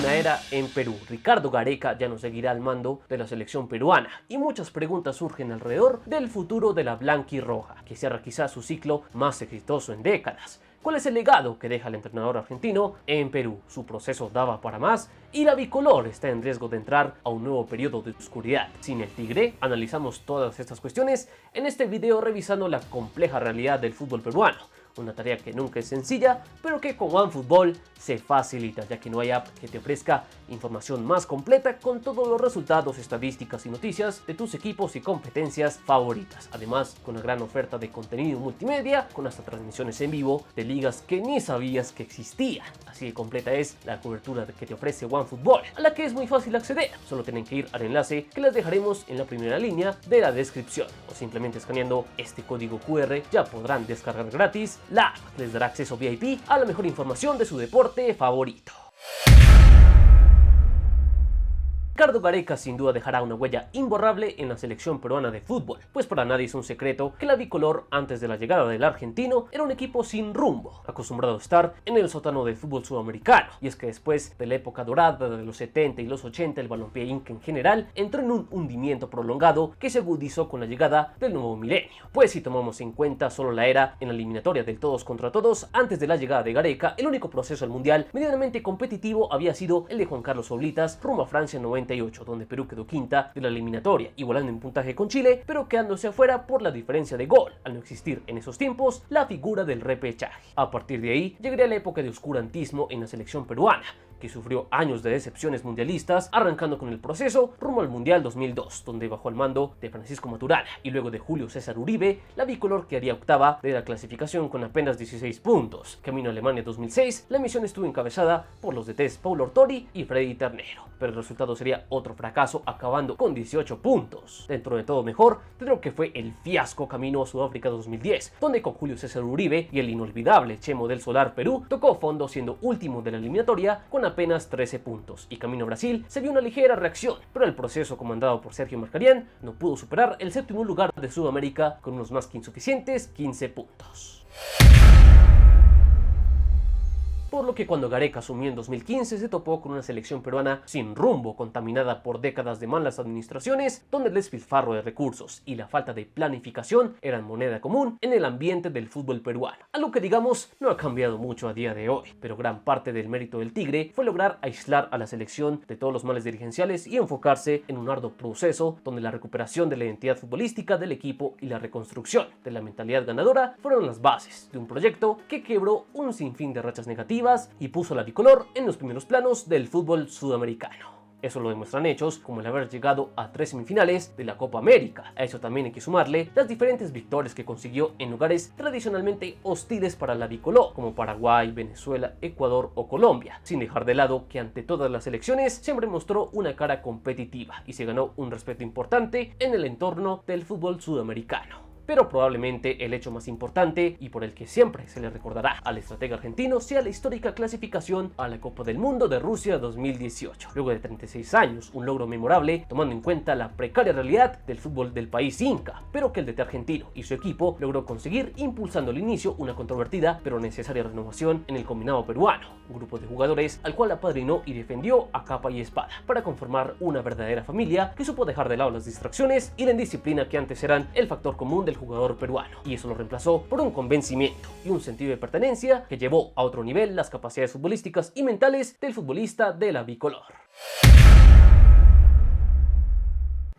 una era en Perú. Ricardo Gareca ya no seguirá al mando de la selección peruana y muchas preguntas surgen alrededor del futuro de la blanquirroja, que cierra quizás su ciclo más exitoso en décadas. ¿Cuál es el legado que deja el entrenador argentino en Perú? ¿Su proceso daba para más? Y la bicolor está en riesgo de entrar a un nuevo periodo de oscuridad. Sin el tigre, analizamos todas estas cuestiones en este video revisando la compleja realidad del fútbol peruano. Una tarea que nunca es sencilla, pero que con OneFootball se facilita, ya que no hay app que te ofrezca información más completa con todos los resultados, estadísticas y noticias de tus equipos y competencias favoritas. Además, con una gran oferta de contenido multimedia, con hasta transmisiones en vivo de ligas que ni sabías que existían. Así de completa es la cobertura que te ofrece OneFootball, a la que es muy fácil acceder. Solo tienen que ir al enlace que les dejaremos en la primera línea de la descripción, o simplemente escaneando este código QR ya podrán descargar gratis la app. Les dará acceso VIP a la mejor información de su deporte favorito. Ricardo Gareca sin duda dejará una huella imborrable en la selección peruana de fútbol, pues para nadie es un secreto que la bicolor antes de la llegada del argentino era un equipo sin rumbo, acostumbrado a estar en el sótano del fútbol sudamericano, y es que después de la época dorada de los 70 y los 80 el balompié inca en general entró en un hundimiento prolongado que se agudizó con la llegada del nuevo milenio. Pues si tomamos en cuenta solo la era en la eliminatoria del todos contra todos, antes de la llegada de Gareca, el único proceso al mundial medianamente competitivo había sido el de Juan Carlos Oblitas rumbo a Francia 90, donde Perú quedó quinta de la eliminatoria, igualando en puntaje con Chile, pero quedándose afuera por la diferencia de gol, al no existir en esos tiempos la figura del repechaje. A partir de ahí llegaría la época de oscurantismo en la selección peruana, que sufrió años de decepciones mundialistas, arrancando con el proceso rumbo al Mundial 2002, donde bajo el mando de Francisco Maturana y luego de Julio César Uribe, la bicolor quedaría octava de la clasificación con apenas 16 puntos. Camino a Alemania 2006, la misión estuvo encabezada por los DTs Paulo Ortori y Freddy Ternero, pero el resultado sería otro fracaso, acabando con 18 puntos. Dentro de todo mejor, creo que fue el fiasco camino a Sudáfrica 2010, donde con Julio César Uribe y el inolvidable Chemo del Solar Perú tocó fondo siendo último de la eliminatoria con apenas 13 puntos, y camino a Brasil se vio una ligera reacción, pero el proceso comandado por Sergio Marcarián no pudo superar el séptimo lugar de Sudamérica con unos más que insuficientes 15 puntos. Por lo que cuando Gareca asumió en 2015 se topó con una selección peruana sin rumbo, contaminada por décadas de malas administraciones, donde el despilfarro de recursos y la falta de planificación eran moneda común en el ambiente del fútbol peruano. Algo que digamos no ha cambiado mucho a día de hoy, pero gran parte del mérito del Tigre fue lograr aislar a la selección de todos los males dirigenciales y enfocarse en un arduo proceso donde la recuperación de la identidad futbolística del equipo y la reconstrucción de la mentalidad ganadora fueron las bases de un proyecto que quebró un sinfín de rachas negativas y puso la bicolor en los primeros planos del fútbol sudamericano. Eso lo demuestran hechos como el haber llegado a 3 semifinales de la Copa América. A eso también hay que sumarle las diferentes victorias que consiguió en lugares tradicionalmente hostiles para la bicolor, como Paraguay, Venezuela, Ecuador o Colombia, sin dejar de lado que ante todas las elecciones siempre mostró una cara competitiva y se ganó un respeto importante en el entorno del fútbol sudamericano. Pero probablemente el hecho más importante y por el que siempre se le recordará al estratega argentino sea la histórica clasificación a la Copa del Mundo de Rusia 2018. Luego de 36 años, un logro memorable tomando en cuenta la precaria realidad del fútbol del país inca, pero que el DT argentino y su equipo logró conseguir impulsando al inicio una controvertida pero necesaria renovación en el combinado peruano, un grupo de jugadores al cual apadrinó y defendió a capa y espada para conformar una verdadera familia que supo dejar de lado las distracciones y la indisciplina que antes eran el factor común del jugador peruano, y eso lo reemplazó por un convencimiento y un sentido de pertenencia que llevó a otro nivel las capacidades futbolísticas y mentales del futbolista de la bicolor.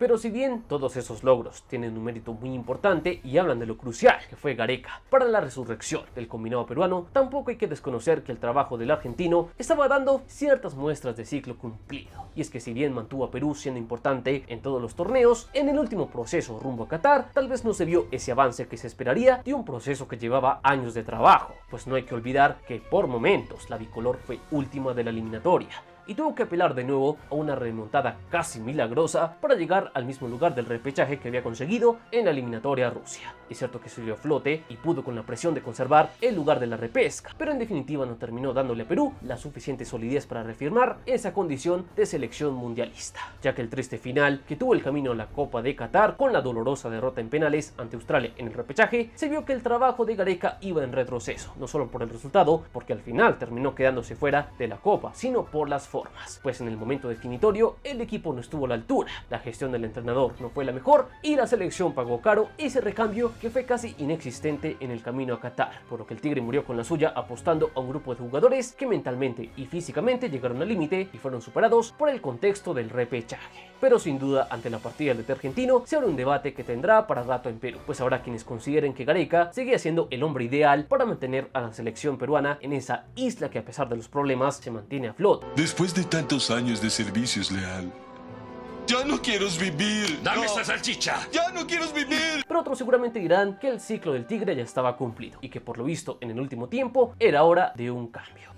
Pero si bien todos esos logros tienen un mérito muy importante y hablan de lo crucial que fue Gareca para la resurrección del combinado peruano, tampoco hay que desconocer que el trabajo del argentino estaba dando ciertas muestras de ciclo cumplido. Y es que si bien mantuvo a Perú siendo importante en todos los torneos, en el último proceso rumbo a Qatar tal vez no se vio ese avance que se esperaría de un proceso que llevaba años de trabajo, pues no hay que olvidar que por momentos la bicolor fue última de la eliminatoria y tuvo que apelar de nuevo a una remontada casi milagrosa para llegar al mismo lugar del repechaje que había conseguido en la eliminatoria a Rusia. Es cierto que se dio a flote y pudo con la presión de conservar el lugar de la repesca, pero en definitiva no terminó dándole a Perú la suficiente solidez para reafirmar esa condición de selección mundialista, ya que el triste final que tuvo el camino a la Copa de Qatar con la dolorosa derrota en penales ante Australia en el repechaje, se vio que el trabajo de Gareca iba en retroceso, no solo por el resultado, porque al final terminó quedándose fuera de la Copa, sino por las formas. formas, pues en el momento definitorio el equipo no estuvo a la altura, la gestión del entrenador no fue la mejor y la selección pagó caro ese recambio que fue casi inexistente en el camino a Qatar, por lo que el Tigre murió con la suya apostando a un grupo de jugadores que mentalmente y físicamente llegaron al límite y fueron superados por el contexto del repechaje. Pero sin duda, ante la partida del DT argentino, se abre un debate que tendrá para rato en Perú, pues habrá quienes consideren que Gareca seguía siendo el hombre ideal para mantener a la selección peruana en esa isla que a pesar de los problemas se mantiene a flote. Después de tantos años de servicios leal, ya no quiero vivir. ¡Dame esa salchicha! ¡Ya no quiero vivir! Pero otros seguramente dirán que el ciclo del Tigre ya estaba cumplido y que por lo visto en el último tiempo era hora de un cambio.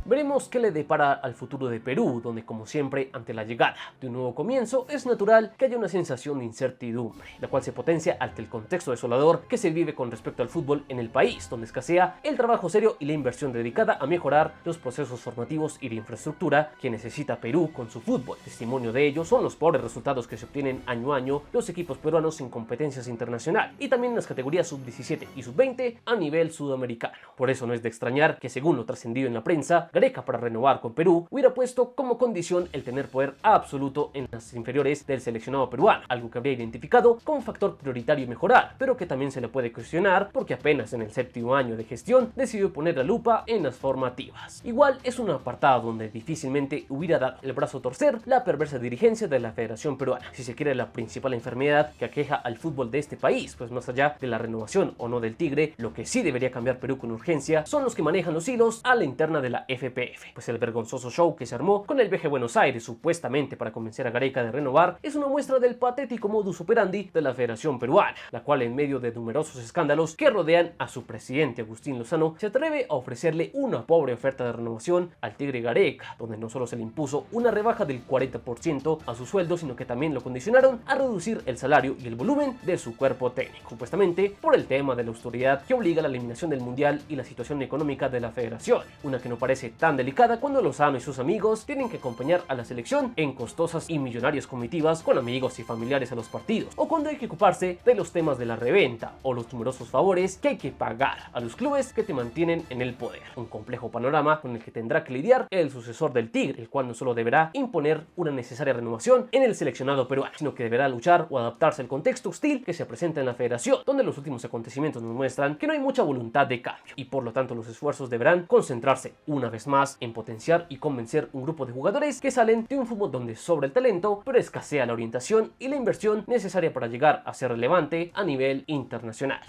Veremos qué le depara al futuro de Perú, donde como siempre, ante la llegada de un nuevo comienzo, es natural que haya una sensación de incertidumbre, la cual se potencia ante el contexto desolador que se vive con respecto al fútbol en el país, donde escasea el trabajo serio y la inversión dedicada a mejorar los procesos formativos y de infraestructura que necesita Perú con su fútbol. Testimonio de ello son los pobres resultados que se obtienen año a año los equipos peruanos en competencias internacionales y también en las categorías sub-17 y sub-20 a nivel sudamericano. Por eso no es de extrañar que, según lo trascendido en la prensa, Gareca, para renovar con Perú, hubiera puesto como condición el tener poder absoluto en las inferiores del seleccionado peruano, algo que habría identificado como factor prioritario mejorar, pero que también se le puede cuestionar porque apenas en el séptimo año de gestión decidió poner la lupa en las formativas. Igual es un apartado donde difícilmente hubiera dado el brazo a torcer la perversa dirigencia de la Federación Peruana, si se quiere la principal enfermedad que aqueja al fútbol de este país, pues más allá de la renovación o no del Tigre, lo que sí debería cambiar Perú con urgencia son los que manejan los hilos a la interna de la FPF, pues el vergonzoso show que se armó con el VG Buenos Aires supuestamente para convencer a Gareca de renovar es una muestra del patético modus operandi de la Federación Peruana, la cual en medio de numerosos escándalos que rodean a su presidente Agustín Lozano se atreve a ofrecerle una pobre oferta de renovación al Tigre Gareca, donde no solo se le impuso una rebaja del 40% a su sueldo, sino que también lo condicionaron a reducir el salario y el volumen de su cuerpo técnico, supuestamente por el tema de la austeridad que obliga a la eliminación del Mundial y la situación económica de la Federación, una que no parece tan delicada cuando Lozano y sus amigos tienen que acompañar a la selección en costosas y millonarias comitivas con amigos y familiares a los partidos, o cuando hay que ocuparse de los temas de la reventa o los numerosos favores que hay que pagar a los clubes que te mantienen en el poder. Un complejo panorama con el que tendrá que lidiar el sucesor del Tigre, el cual no solo deberá imponer una necesaria renovación en el seleccionado peruano, sino que deberá luchar o adaptarse al contexto hostil que se presenta en la federación, donde los últimos acontecimientos nos muestran que no hay mucha voluntad de cambio y por lo tanto los esfuerzos deberán concentrarse una vez más en potenciar y convencer un grupo de jugadores que salen de un fútbol donde sobra el talento, pero escasea la orientación y la inversión necesaria para llegar a ser relevante a nivel internacional.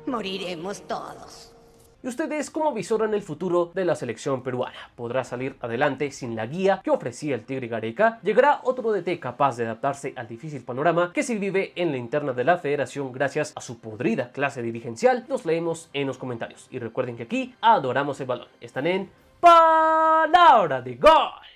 Moriremos todos. ¿Y ustedes cómo visoran el futuro de la selección peruana? ¿Podrá salir adelante sin la guía que ofrecía el Tigre Gareca? ¿Llegará otro DT capaz de adaptarse al difícil panorama que se vive en la interna de la federación gracias a su podrida clase dirigencial? Los leemos en los comentarios. Y recuerden que aquí adoramos el balón. Están en Palabra de Gol.